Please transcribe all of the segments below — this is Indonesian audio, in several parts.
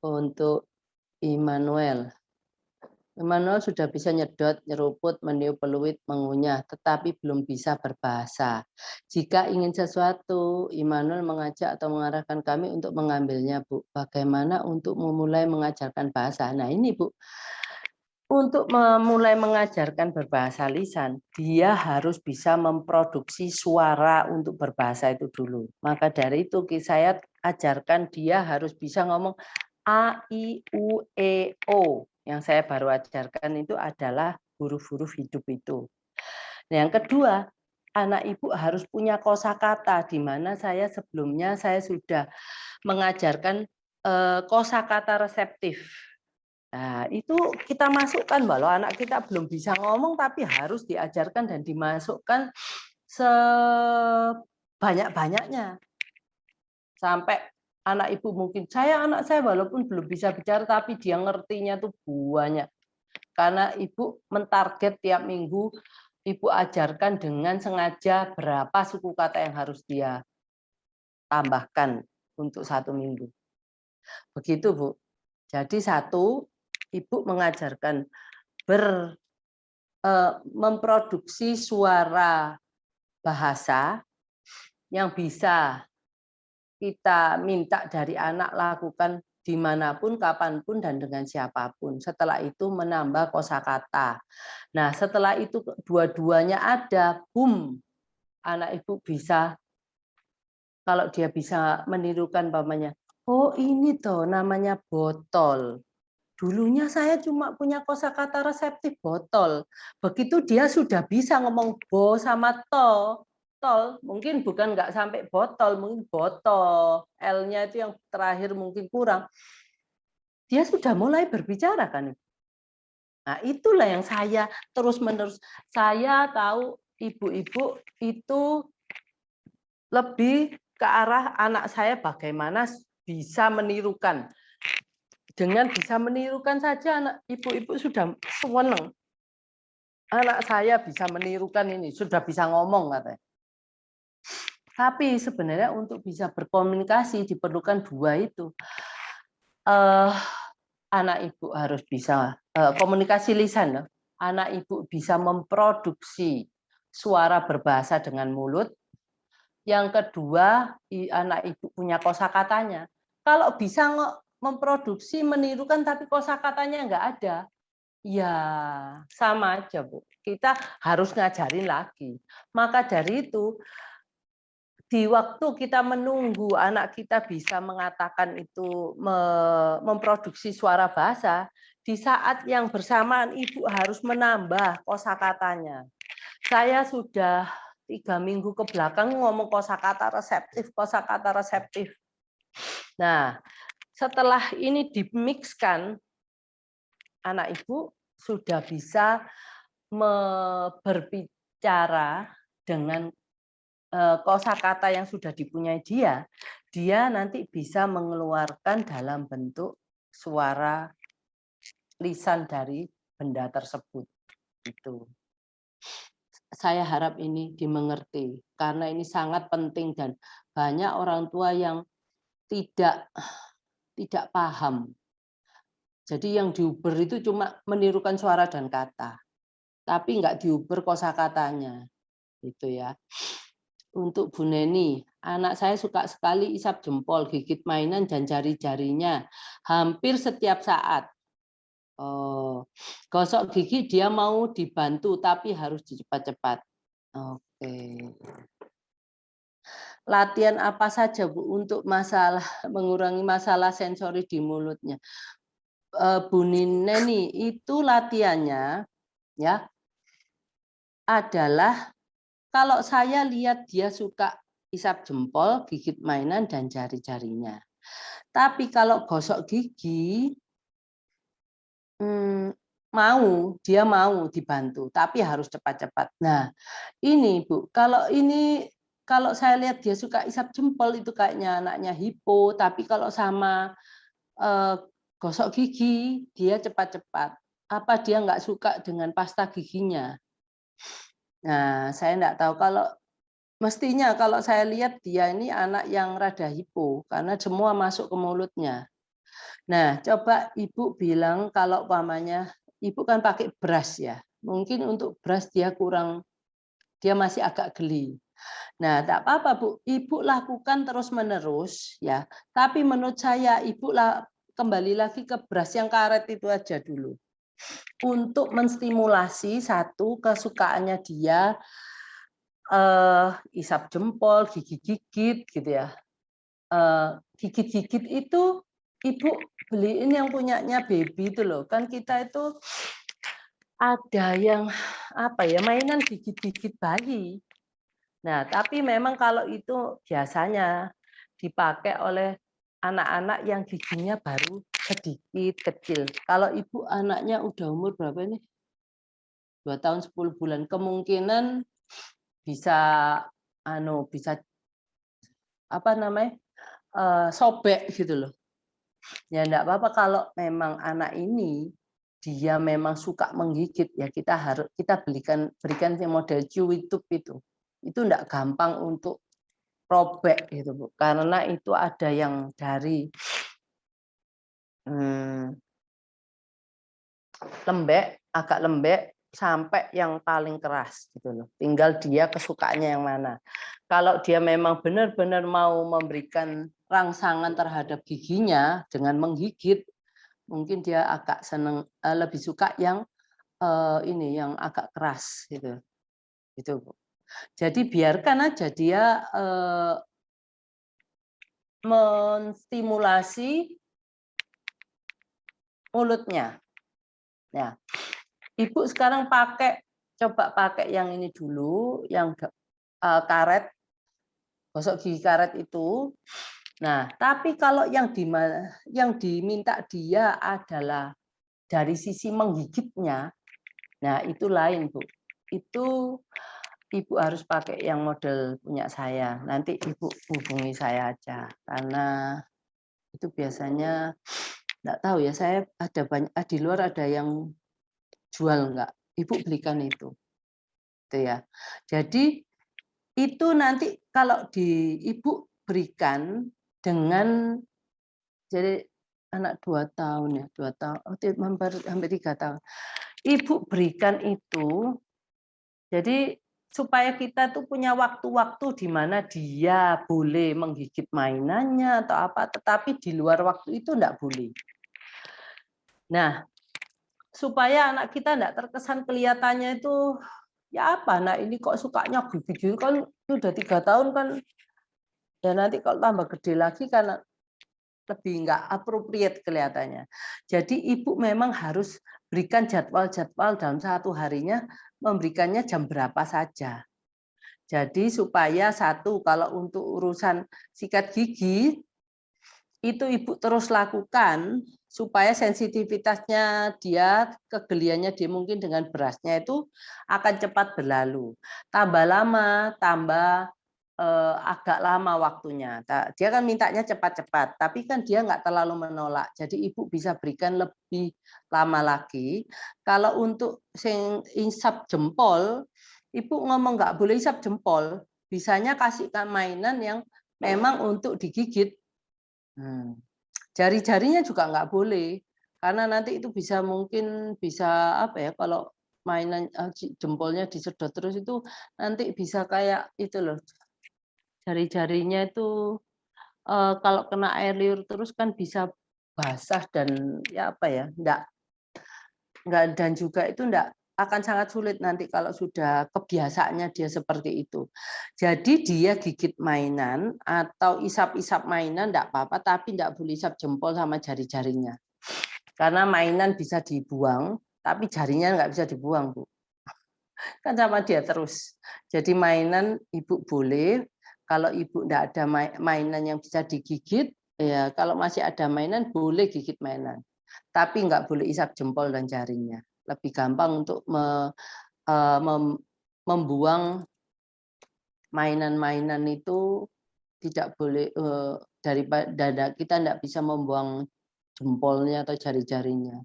Untuk Immanuel. Immanuel sudah bisa nyedot, nyeruput, meniup peluit, mengunyah, tetapi belum bisa berbahasa. Jika ingin sesuatu, Immanuel mengajak atau mengarahkan kami untuk mengambilnya, Bu. Bagaimana untuk memulai mengajarkan bahasa? Nah ini, Bu. Untuk memulai mengajarkan berbahasa lisan, dia harus bisa memproduksi suara untuk berbahasa itu dulu. Maka dari itu saya ajarkan dia harus bisa ngomong A, I, U, E, O. Yang saya baru ajarkan itu adalah huruf-huruf hidup itu. Nah, yang kedua, anak ibu harus punya kosakata, di mana saya sebelumnya saya sudah mengajarkan kosakata reseptif. Nah, itu kita masukkan, walau anak kita belum bisa ngomong, tapi harus diajarkan dan dimasukkan sebanyak-banyaknya. Sampai anak ibu mungkin, anak saya walaupun belum bisa bicara, tapi dia ngertinya tuh banyak. Karena ibu mentarget tiap minggu, ibu ajarkan dengan sengaja berapa suku kata yang harus dia tambahkan untuk 1 minggu. Begitu, Bu. Jadi ibu mengajarkan memproduksi suara bahasa yang bisa kita minta dari anak lakukan dimanapun, kapanpun, dan dengan siapapun. Setelah itu menambah kosakata. Nah, setelah itu dua-duanya ada, boom, anak ibu bisa, kalau dia bisa menirukan pamannya, oh ini tuh namanya botol. Dulunya saya cuma punya kosakata reseptif botol. Begitu dia sudah bisa ngomong bo sama tol, mungkin bukan nggak sampai botol, mungkin botol. L-nya itu yang terakhir mungkin kurang. Dia sudah mulai berbicara kan. Nah, itulah yang saya terus-menerus. Saya tahu ibu-ibu itu lebih ke arah anak saya bagaimana bisa menirukan. Dengan bisa menirukan saja anak ibu-ibu sudah senang. Anak saya bisa menirukan ini, sudah bisa ngomong katanya. Tapi sebenarnya untuk bisa berkomunikasi diperlukan dua itu. Anak ibu harus bisa komunikasi lisan. Anak ibu bisa memproduksi suara berbahasa dengan mulut. Yang kedua, anak ibu punya kosakatanya. Kalau bisa memproduksi, menirukan, tapi kosakatanya nggak ada, ya sama aja, Bu. Kita harus ngajarin lagi. Maka dari itu, di waktu kita menunggu anak kita bisa mengatakan itu, memproduksi suara bahasa, di saat yang bersamaan ibu harus menambah kosakatanya. Saya sudah 3 minggu ke belakang ngomong kosakata reseptif, kosakata reseptif. Nah, setelah ini dimixkan, anak ibu sudah bisa berbicara dengan kosakata yang sudah dipunyai dia nanti bisa mengeluarkan dalam bentuk suara lisan dari benda tersebut. Itu. Saya harap ini dimengerti karena ini sangat penting dan banyak orang tua yang tidak paham. Jadi yang diuber itu cuma menirukan suara dan kata, tapi nggak diuber kosakatanya, gitu ya. Untuk Bu Neni, anak saya suka sekali isap jempol, gigit mainan dan jari-jarinya hampir setiap saat. Oh, gosok gigi dia mau dibantu tapi harus cepat-cepat. Oke. Latihan apa saja Bu untuk mengurangi masalah sensori di mulutnya? Bu Neni itu latihannya ya adalah kalau saya lihat dia suka isap jempol, gigit mainan dan jari-jarinya. Tapi kalau gosok gigi dia mau dibantu, tapi harus cepat-cepat. Nah, ini Bu, kalau saya lihat dia suka isap jempol itu kayaknya anaknya hipo, tapi kalau sama gosok gigi dia cepat-cepat. Apa dia nggak suka dengan pasta giginya? Nah, saya nggak tahu mestinya kalau saya lihat dia ini anak yang rada hipo karena semua masuk ke mulutnya. Nah, coba Ibu bilang kalau umpamanya Ibu kan pakai beras ya. Mungkin untuk beras dia masih agak geli. Nah, tak apa-apa Bu, Ibu lakukan terus-menerus ya. Tapi menurut saya Ibu kembali lagi ke beras yang karet itu aja dulu. Untuk menstimulasi satu kesukaannya dia isap jempol, gigit-gigit gitu ya. Gigit-gigit itu Ibu beliin yang punyanya baby itu loh. Kan kita itu ada yang apa ya, mainan gigit-gigit bayi. Nah, tapi memang kalau itu biasanya dipakai oleh anak-anak yang giginya baru sedikit kecil. Kalau Ibu anaknya udah umur berapa ini? 2 tahun 10 bulan. Kemungkinan bisa bisa apa namanya? Sobek gitu loh. Ya enggak apa-apa kalau memang anak ini dia memang suka menggigit ya kita berikan yang model chewy tube itu. Itu enggak gampang untuk robek gitu Bu. Karena itu ada yang dari agak lembek sampai yang paling keras gitu loh. Tinggal dia kesukaannya yang mana. Kalau dia memang benar-benar mau memberikan rangsangan terhadap giginya dengan menggigit, mungkin dia agak seneng lebih suka yang ini yang agak keras gitu. Gitu, Bu. Jadi biarkan aja dia menstimulasi mulutnya. Ya. Ibu sekarang coba pakai yang ini dulu, yang karet, gosok gigi karet itu. Nah, tapi kalau yang diminta dia adalah dari sisi menggigitnya, nah itu lain Bu. Itu Ibu harus pakai yang model punya saya. Nanti Ibu hubungi saya aja, karena itu biasanya nggak tahu ya. Saya ada banyak di luar ada yang jual nggak? Ibu belikan itu ya. Jadi itu nanti kalau Ibu berikan dengan jadi anak 2 tahun ya, 2 tahun, hampir 3 tahun. Ibu berikan itu, jadi supaya kita tuh punya waktu-waktu di mana dia boleh menggigit mainannya atau apa, tetapi di luar waktu itu enggak boleh. Nah, supaya anak kita enggak terkesan kelihatannya itu ya apa, nah ini kok sukanya gigit kan udah 3 tahun kan, ya nanti kalau tambah gede lagi kan lebih nggak appropriate kelihatannya. Jadi Ibu memang harus berikan jadwal-jadwal dalam satu harinya, memberikannya jam berapa saja. Jadi supaya satu, kalau untuk urusan sikat gigi, itu Ibu terus lakukan, supaya sensitivitasnya dia, kegeliannya dia mungkin dengan berasnya itu akan cepat berlalu. Tambah lama, tambah agak lama waktunya. Dia kan mintanya cepat-cepat, tapi kan dia nggak terlalu menolak. Jadi Ibu bisa berikan lebih lama lagi. Kalau untuk isap jempol, Ibu ngomong nggak boleh isap jempol. Bisanya kasihkan mainan yang memang untuk digigit. Jari-jarinya juga nggak boleh, karena nanti itu mungkin bisa apa ya, kalau mainan jempolnya disedot terus itu nanti bisa kayak itu loh, jari-jarinya itu kalau kena air liur terus kan bisa basah dan ya apa ya, enggak, dan juga itu enggak akan sangat sulit nanti kalau sudah kebiasaannya dia seperti itu. Jadi dia gigit mainan atau isap-isap mainan enggak apa-apa, tapi enggak boleh isap jempol sama jari-jarinya. Karena mainan bisa dibuang, tapi jarinya enggak bisa dibuang, Bu. Kan sama dia terus. Jadi mainan Ibu boleh, kalau Ibu enggak ada mainan yang bisa digigit, ya kalau masih ada mainan boleh gigit mainan. Tapi enggak boleh isap jempol dan jarinya. Lebih gampang untuk membuang mainan-mainan itu tidak boleh daripada kita enggak bisa membuang jempolnya atau jari-jarinya.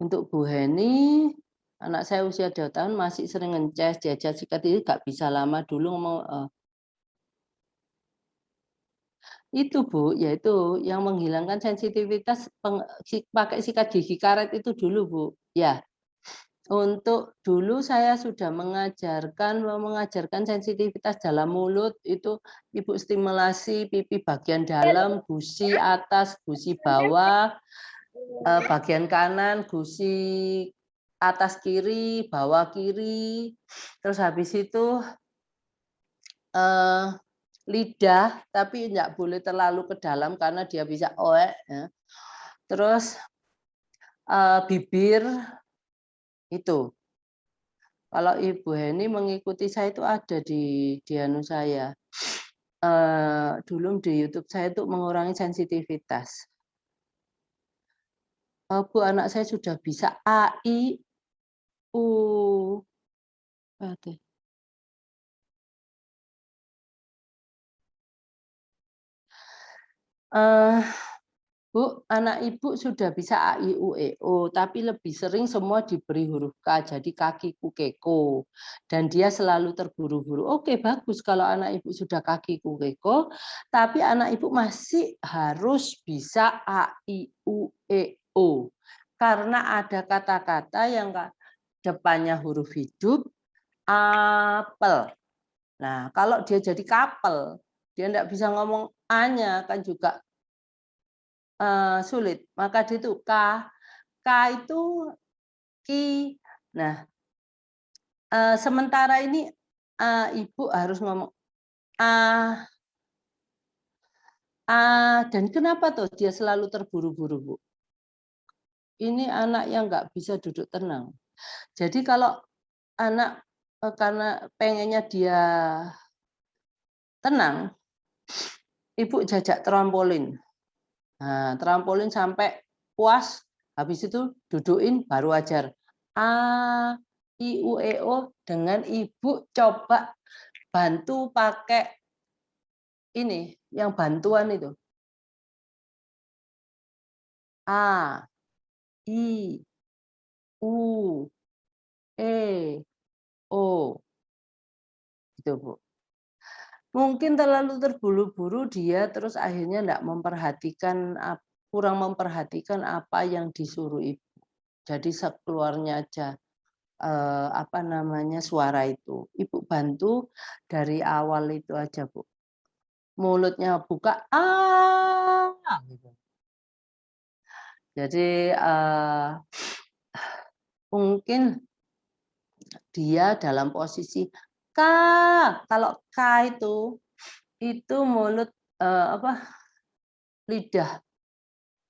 Untuk Bu Heni, anak saya usia 2 tahun masih sering ngeces, diajar sikat gigi nggak bisa lama dulu ngomong Itu Bu, yaitu yang menghilangkan sensitivitas pakai sikat gigi karet itu dulu Bu. Ya, untuk dulu saya sudah mengajarkan sensitivitas dalam mulut itu Ibu stimulasi pipi bagian dalam, gusi atas, gusi bawah, bagian kanan, gusi atas kiri, bawah kiri. Terus habis itu lidah, tapi nggak boleh terlalu ke dalam karena dia bisa oek. Ya. Terus bibir itu. Kalau Ibu Heni mengikuti saya itu ada di anu saya. Dulu di YouTube saya itu mengurangi sensitivitas. Bu, anak saya sudah bisa A, I, U. Bu, anak Ibu sudah bisa A, I, U, E, O, tapi lebih sering semua diberi huruf K, jadi kakiku keko. Dan dia selalu terburu-buru. Oke, bagus kalau anak Ibu sudah kakiku keko, tapi anak Ibu masih harus bisa A, I, U, E, O. Karena ada kata-kata yang depannya huruf hidup, apel. Nah, kalau dia jadi kapel, dia tidak bisa ngomong A-nya, kan juga sulit. Maka itu K itu ki. Nah, sementara ini Ibu harus ngomong a dan kenapa tuh dia selalu terburu-buru, Bu? Ini anak yang nggak bisa duduk tenang. Jadi kalau anak karena pengennya dia tenang, Ibu jajak trampolin. Nah, trampolin sampai puas, habis itu dudukin baru ajar. A, I, U, E, O dengan Ibu coba bantu pakai ini, yang bantuan itu. A, I, U, E, O. Gitu, Bu. Mungkin terlalu terburu-buru dia terus akhirnya kurang memperhatikan apa yang disuruh Ibu. Jadi sekeluarnya aja suara itu. Ibu bantu dari awal itu aja, Bu. Mulutnya buka gitu. Jadi mungkin dia dalam posisi K. Kalau K itu mulut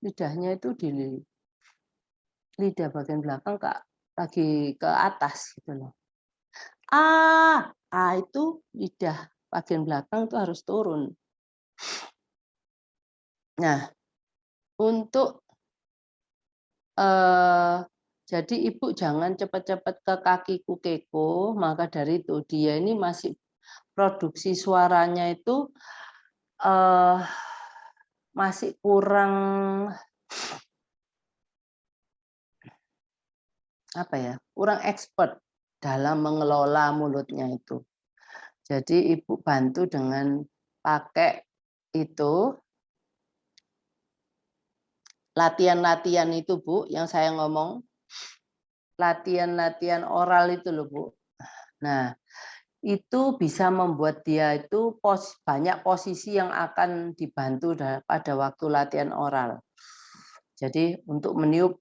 lidahnya itu di lidah bagian belakang lagi ke atas gitu loh. A itu lidah bagian belakang itu harus turun. Nah, untuk jadi Ibu jangan cepat-cepat ke kakiku keko, maka dari itu dia ini masih produksi suaranya itu masih kurang kurang expert dalam mengelola mulutnya itu. Jadi Ibu bantu dengan pakai itu latihan-latihan itu, Bu, yang saya ngomong. Latihan-latihan oral itu loh, Bu. Nah, itu bisa membuat dia itu banyak posisi yang akan dibantu pada waktu latihan oral. Jadi untuk meniup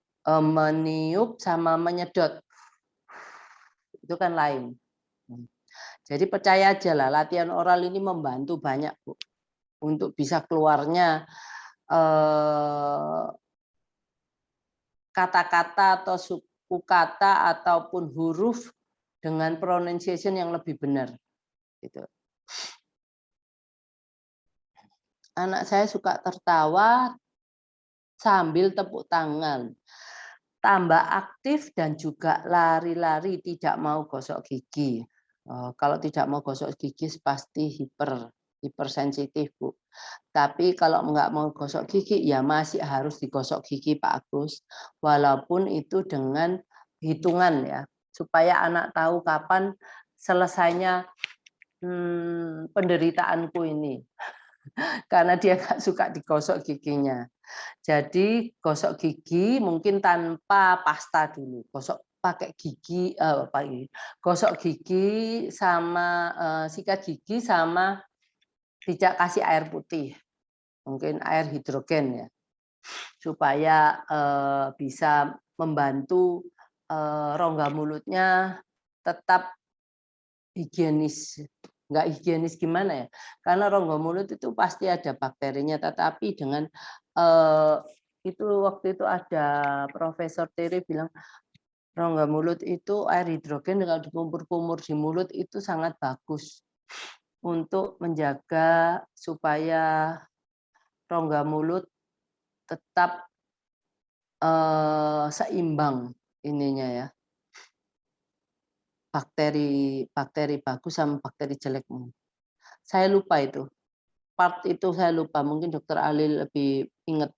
sama menyedot itu kan lain. Jadi percaya aja lah, latihan oral ini membantu banyak, Bu, untuk bisa keluarnya kata-kata atau suku kata ataupun huruf dengan pronunciation yang lebih benar. Gitu. Anak saya suka tertawa sambil tepuk tangan. Tambah aktif dan juga lari-lari, tidak mau gosok gigi. Kalau tidak mau gosok gigi pasti hipersensitif, Bu. Tapi kalau nggak mau gosok gigi ya masih harus digosok gigi, Pak Agus. Walaupun itu dengan hitungan ya, supaya anak tahu kapan selesainya penderitaanku ini. karena dia nggak suka digosok giginya. Jadi gosok gigi mungkin tanpa pasta dulu, gosok pakai gigi gosok gigi sama, sikat gigi sama kasih air putih, mungkin air hidrogen ya, supaya, bisa membantu, rongga mulutnya tetap higienis. Nggak higienis gimana ya, karena rongga mulut itu pasti ada bakterinya, tetapi dengan, eee, itu waktu itu ada Profesor Tere bilang, rongga mulut itu air hidrogen kalau dikumur-kumur di mulut itu sangat bagus untuk menjaga supaya rongga mulut tetap, seimbang ininya ya, bakteri bakteri bagus sama bakteri jelek. Saya lupa itu, part itu saya lupa, mungkin Dokter Ali lebih ingat.